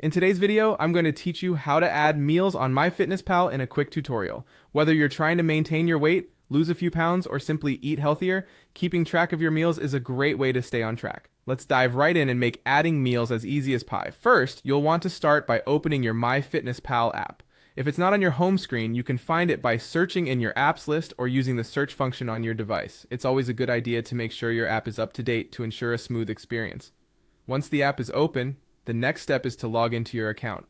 In today's video, I'm going to teach you how to add meals on MyFitnessPal in a quick tutorial. Whether you're trying to maintain your weight, lose a few pounds, or simply eat healthier, keeping track of your meals is a great way to stay on track. Let's dive right in and make adding meals as easy as pie. First, you'll want to start by opening your MyFitnessPal app. If it's not on your home screen, you can find it by searching in your apps list or using the search function on your device. It's always a good idea to make sure your app is up to date to ensure a smooth experience. Once the app is open, the next step is to log into your account.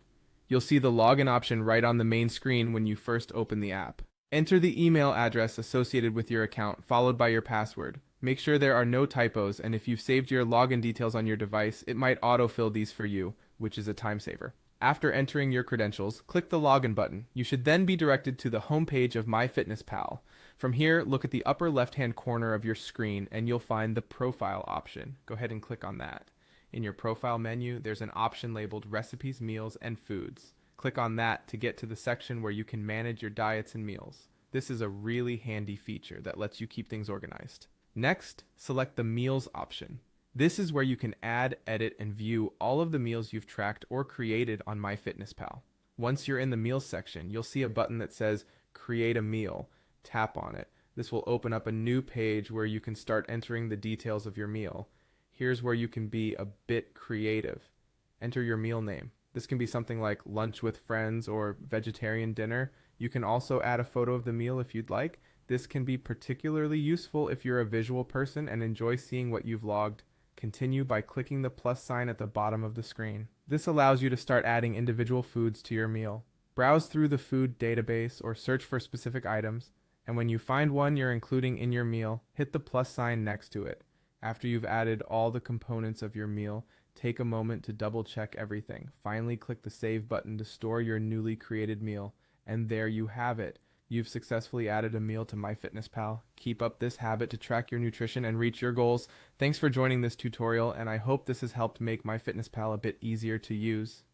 You'll see the login option right on the main screen when you first open the app. Enter the email address associated with your account, followed by your password. Make sure there are no typos, and if you've saved your login details on your device, it might autofill these for you, which is a time saver. After entering your credentials, click the login button. You should then be directed to the home page of MyFitnessPal. From here, look at the upper left-hand corner of your screen, and you'll find the profile option. Go ahead and click on that. In your profile menu, there's an option labeled Recipes, Meals, and Foods. Click on that to get to the section where you can manage your diets and meals. This is a really handy feature that lets you keep things organized. Next, select the Meals option. This is where you can add, edit, and view all of the meals you've tracked or created on MyFitnessPal. Once you're in the Meals section, you'll see a button that says Create a Meal. Tap on it. This will open up a new page where you can start entering the details of your meal. Here's where you can be a bit creative. Enter your meal name. This can be something like lunch with friends or vegetarian dinner. You can also add a photo of the meal if you'd like. This can be particularly useful if you're a visual person and enjoy seeing what you've logged. Continue by clicking the plus sign at the bottom of the screen. This allows you to start adding individual foods to your meal. Browse through the food database or search for specific items, and when you find one you're including in your meal, hit the plus sign next to it. After you've added all the components of your meal, take a moment to double check everything. Finally, click the Save button to store your newly created meal. And there you have it. You've successfully added a meal to MyFitnessPal. Keep up this habit to track your nutrition and reach your goals. Thanks for joining this tutorial, and I hope this has helped make MyFitnessPal a bit easier to use.